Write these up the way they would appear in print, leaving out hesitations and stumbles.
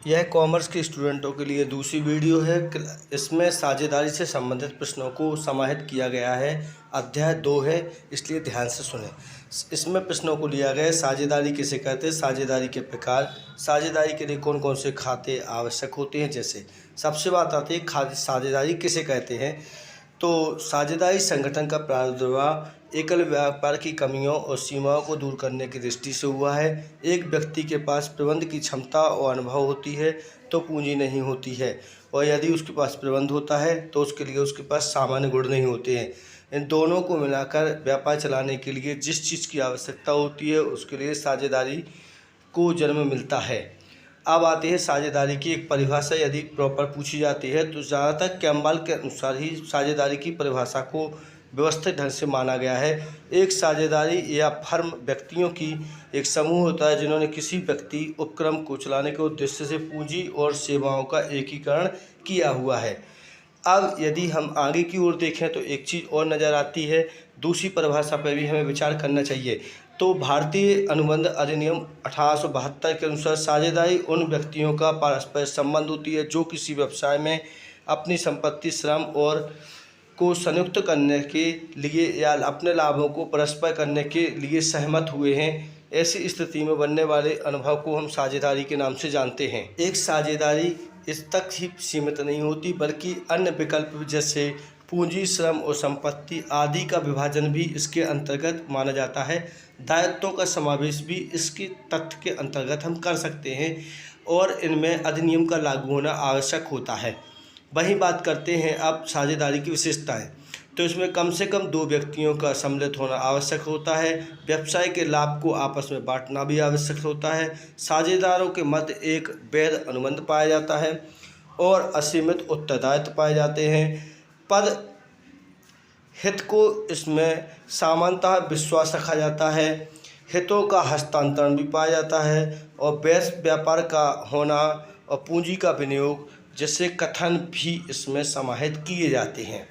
यह कॉमर्स के स्टूडेंटों के लिए दूसरी वीडियो है। इसमें साझेदारी से संबंधित प्रश्नों को समाहित किया गया है। अध्याय 2 है, इसलिए ध्यान से सुनें। इसमें प्रश्नों को लिया गया है, साझेदारी किसे कहते हैं, साझेदारी के प्रकार, साझेदारी के लिए कौन कौन से खाते आवश्यक होते हैं। जैसे सबसे बात आती है साझेदारी किसे कहते हैं। तो साझेदारी संगठन का प्रादुर्भाव एकल व्यापार की कमियों और सीमाओं को दूर करने की दृष्टि से हुआ है। एक व्यक्ति के पास प्रबंध की क्षमता और अनुभव होती है तो पूंजी नहीं होती है, और यदि उसके पास प्रबंध होता है तो उसके लिए उसके पास सामान्य गुण नहीं होते हैं। इन दोनों को मिलाकर व्यापार चलाने के लिए जिस चीज़ की आवश्यकता होती है उसके लिए साझेदारी को जन्म मिलता है। अब आती है साझेदारी की एक परिभाषा। यदि प्रॉपर पूछी जाती है तो ज़्यादातर कैम्बल के अनुसार ही साझेदारी की परिभाषा को व्यवस्थित ढंग से माना गया है। एक साझेदारी या फर्म व्यक्तियों की एक समूह होता है जिन्होंने किसी व्यक्ति उपक्रम को चलाने के उद्देश्य से पूंजी और सेवाओं का एकीकरण किया हुआ है। अब यदि हम आगे की ओर देखें तो एक चीज़ और नज़र आती है, दूसरी परिभाषा पर भी हमें विचार करना चाहिए। तो भारतीय अनुबंध अधिनियम 1872 के अनुसार साझेदारी उन व्यक्तियों का परस्पर संबंध होती है जो किसी व्यवसाय में अपनी संपत्ति, श्रम और को संयुक्त करने के लिए या अपने लाभों को परस्पर करने के लिए सहमत हुए हैं। ऐसी स्थिति में बनने वाले अनुभव को हम साझेदारी के नाम से जानते हैं। एक साझेदारी इस तक ही सीमित नहीं होती बल्कि अन्य विकल्प जैसे पूंजी, श्रम और संपत्ति आदि का विभाजन भी इसके अंतर्गत माना जाता है। दायित्वों का समावेश भी इसके तथ्य के अंतर्गत हम कर सकते हैं और इनमें अधिनियम का लागू होना आवश्यक होता है। वही बात करते हैं अब साझेदारी की विशेषताएं। तो इसमें कम से कम 2 व्यक्तियों का सम्मिलित होना आवश्यक होता है। व्यवसाय के लाभ को आपस में बांटना भी आवश्यक होता है। साझेदारों के मध्य एक वैध अनुबंध पाया जाता है और असीमित उत्तरदायित्व पाए जाते हैं। पद हित को इसमें सामान्यतः विश्वास रखा जाता है। हितों का हस्तांतरण भी पाया जाता है और वैश्विक व्यापार का होना और पूंजी का विनियोग जैसे कथन भी इसमें समाहित किए जाते हैं।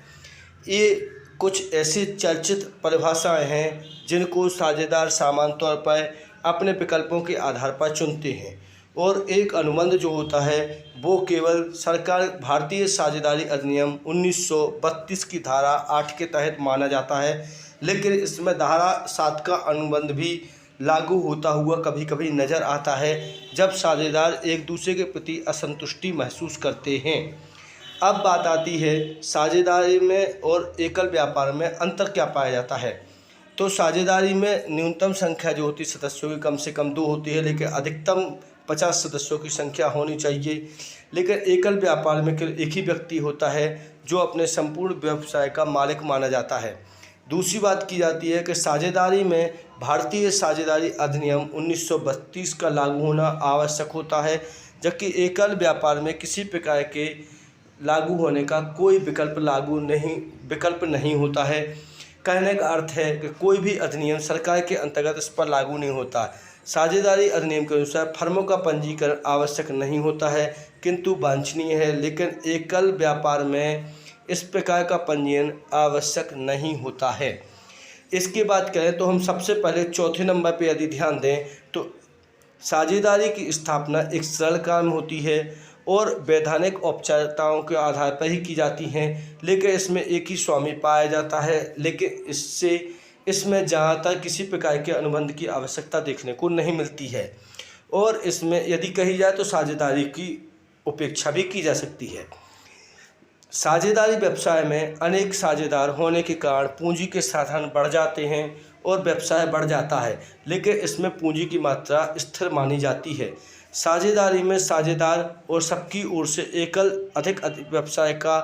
ये कुछ ऐसी चर्चित परिभाषाएं हैं जिनको साझेदार सामान्य तौर पर अपने विकल्पों के आधार पर चुनते हैं, और एक अनुबंध जो होता है वो केवल सरकार भारतीय साझेदारी अधिनियम 1932 की धारा 8 के तहत माना जाता है। लेकिन इसमें धारा 7 का अनुबंध भी लागू होता हुआ कभी कभी नज़र आता है जब साझेदार एक दूसरे के प्रति असंतुष्टि महसूस करते हैं। अब बात आती है साझेदारी में और एकल व्यापार में अंतर क्या पाया जाता है। तो साझेदारी में न्यूनतम संख्या जो होती है सदस्यों की कम से कम 2 होती है, लेकिन अधिकतम 50 सदस्यों की संख्या होनी चाहिए। लेकिन एकल व्यापार में केवल एक ही व्यक्ति होता है जो अपने संपूर्ण व्यवसाय का मालिक माना जाता है। दूसरी बात की जाती है कि साझेदारी में भारतीय साझेदारी अधिनियम 1932 का लागू होना आवश्यक होता है, जबकि एकल व्यापार में किसी प्रकार के लागू होने का कोई विकल्प नहीं होता है। कहने का अर्थ है कि कोई भी अधिनियम सरकार के अंतर्गत इस पर लागू नहीं होता। साझेदारी अधिनियम के अनुसार फर्मों का पंजीकरण आवश्यक नहीं होता है किंतु वांछनीय है, लेकिन एकल व्यापार में इस प्रकार का पंजीयन आवश्यक नहीं होता है। इसके बाद करें तो हम सबसे पहले चौथे नंबर पर यदि ध्यान दें तो साझेदारी की स्थापना एक सरल काम होती है और वैधानिक औपचारिकताओं के आधार पर ही की जाती हैं, लेकिन इसमें एक ही स्वामी पाया जाता है। लेकिन इसमें जहाँ तक किसी प्रकार के अनुबंध की आवश्यकता देखने को नहीं मिलती है, और इसमें यदि कही जाए तो साझेदारी की उपेक्षा भी की जा सकती है। साझेदारी व्यवसाय में अनेक साझेदार होने के कारण पूंजी के साधन बढ़ जाते हैं और व्यवसाय बढ़ जाता है, लेकिन इसमें पूंजी की मात्रा स्थिर मानी जाती है। साझेदारी में साझेदार और सबकी ओर से अधिक व्यवसाय का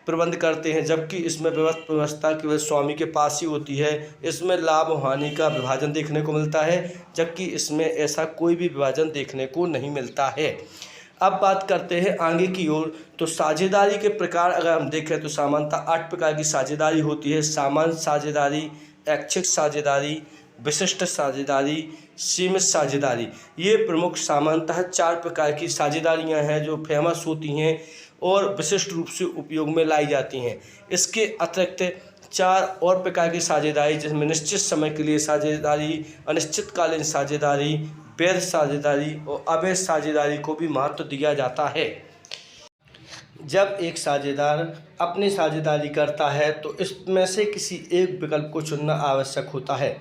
प्रबंध करते हैं, जबकि इसमें व्यवस्था केवल स्वामी के पास ही होती है। इसमें लाभ और हानि का विभाजन देखने को मिलता है, जबकि इसमें ऐसा कोई भी विभाजन देखने को नहीं मिलता है। अब बात करते हैं आगे की ओर। तो साझेदारी के प्रकार अगर हम देखें तो सामान्यतः 8 प्रकार की साझेदारी होती है। सामान्य साझेदारी, ऐच्छिक साझेदारी, विशिष्ट साझेदारी, सीमित साझेदारी। ये प्रमुख सामान्यतः 4 प्रकार की साझेदारियां हैं जो फेमस होती हैं और विशिष्ट रूप से उपयोग में लाई जाती हैं। इसके अतिरिक्त 4 और प्रकार की साझेदारी जिसमें निश्चित समय के लिए साझेदारी, अनिश्चितकालीन साझेदारी, वैध साझेदारी और अवैध साझेदारी को भी महत्व दिया जाता है। जब एक साझेदार अपनी साझेदारी करता है तो इसमें से किसी एक विकल्प को चुनना आवश्यक होता है।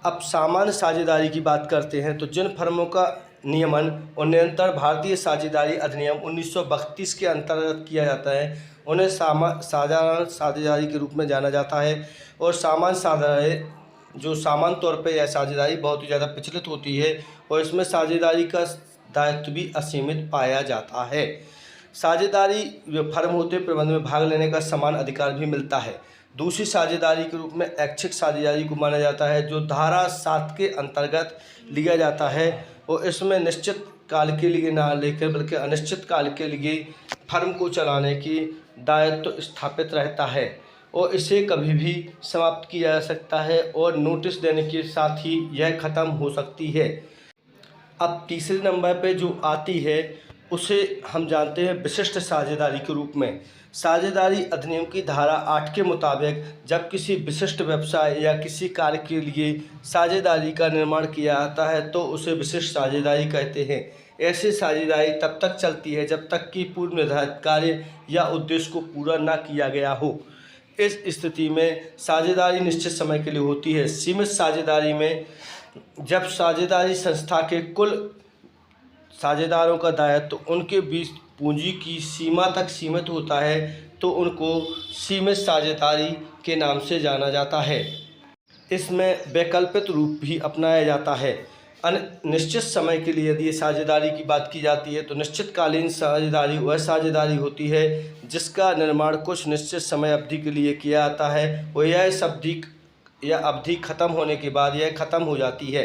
अब सामान्य साझेदारी की बात करते हैं तो जिन फर्मों का नियमन और नियंत्रण भारतीय साझेदारी अधिनियम 1932 के अंतर्गत किया जाता है उन्हें साधारण साझेदारी के रूप में जाना जाता है। और सामान्य साझेदारी जो सामान्य तौर पर यह साझेदारी बहुत ही ज़्यादा प्रचलित होती है और इसमें साझेदारी का दायित्व भी असीमित पाया जाता है। साझेदारी फर्म होते प्रबंध में भाग लेने का समान अधिकार भी मिलता है। दूसरी साझेदारी के रूप में ऐच्छिक साझेदारी को माना जाता है जो धारा 7 के अंतर्गत लिया जाता है और इसमें निश्चित काल के लिए ना लेकर बल्कि अनिश्चित काल के लिए फर्म को चलाने की दायित्व स्थापित रहता है और इसे कभी भी समाप्त किया जा सकता है और नोटिस देने के साथ ही यह ख़त्म हो सकती है। अब तीसरे नंबर पे जो आती है उसे हम जानते हैं विशिष्ट साझेदारी के रूप में। साझेदारी अधिनियम की धारा 8 के मुताबिक जब किसी विशिष्ट व्यवसाय या किसी कार्य के लिए साझेदारी का निर्माण किया जाता है तो उसे विशिष्ट साझेदारी कहते हैं। ऐसी साझेदारी तब तक चलती है जब तक कि पूर्व निर्धारित कार्य या उद्देश्य को पूरा न किया गया हो। इस स्थिति में साझेदारी निश्चित समय के लिए होती है। सीमित साझेदारी में जब साझेदारी संस्था के कुल साझेदारों का दायित्व उनके बीच पूंजी की सीमा तक सीमित होता है तो उनको सीमित साझेदारी के नाम से जाना जाता है। इसमें वैकल्पिक रूप भी अपनाया जाता है। निश्चित समय के लिए यदि साझेदारी की बात की जाती है तो निश्चितकालीन साझेदारी वह साझेदारी होती है जिसका निर्माण कुछ निश्चित समय अवधि के लिए किया जाता है और यह अवधि खत्म होने के बाद यह खत्म हो जाती है।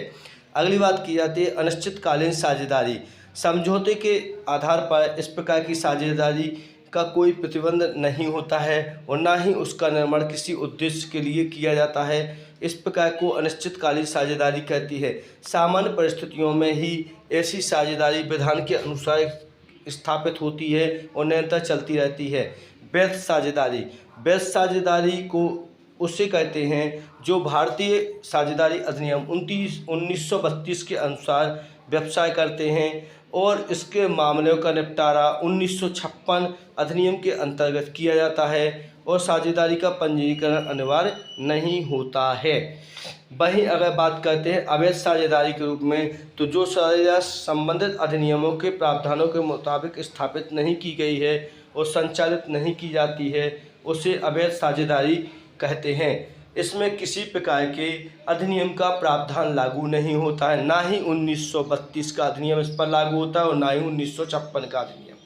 अगली बात की जाती है अनिश्चितकालीन साझेदारी। समझौते के आधार पर इस प्रकार की साझेदारी का कोई प्रतिबंध नहीं होता है और न ही उसका निर्माण किसी उद्देश्य के लिए किया जाता है। इस प्रकार को अनिश्चितकालीन साझेदारी कहती है। सामान्य परिस्थितियों में ही ऐसी साझेदारी विधान के अनुसार स्थापित होती है और निरंतर चलती रहती है। वैध साझेदारी। वैध साझेदारी को उसे कहते हैं जो भारतीय साझेदारी अधिनियम 1932 के अनुसार व्यवसाय करते हैं और इसके मामलों का निपटारा 1956 अधिनियम के अंतर्गत किया जाता है और साझेदारी का पंजीकरण अनिवार्य नहीं होता है। वहीं अगर बात करते हैं अवैध साझेदारी के रूप में तो जो साझेदारी संबंधित अधिनियमों के प्रावधानों के मुताबिक स्थापित नहीं की गई है और संचालित नहीं की जाती है उसे अवैध साझेदारी कहते हैं। इसमें किसी प्रकार के अधिनियम का प्रावधान लागू नहीं होता है, ना ही 1932 का अधिनियम इस पर लागू होता है और ना ही 1956 का अधिनियम।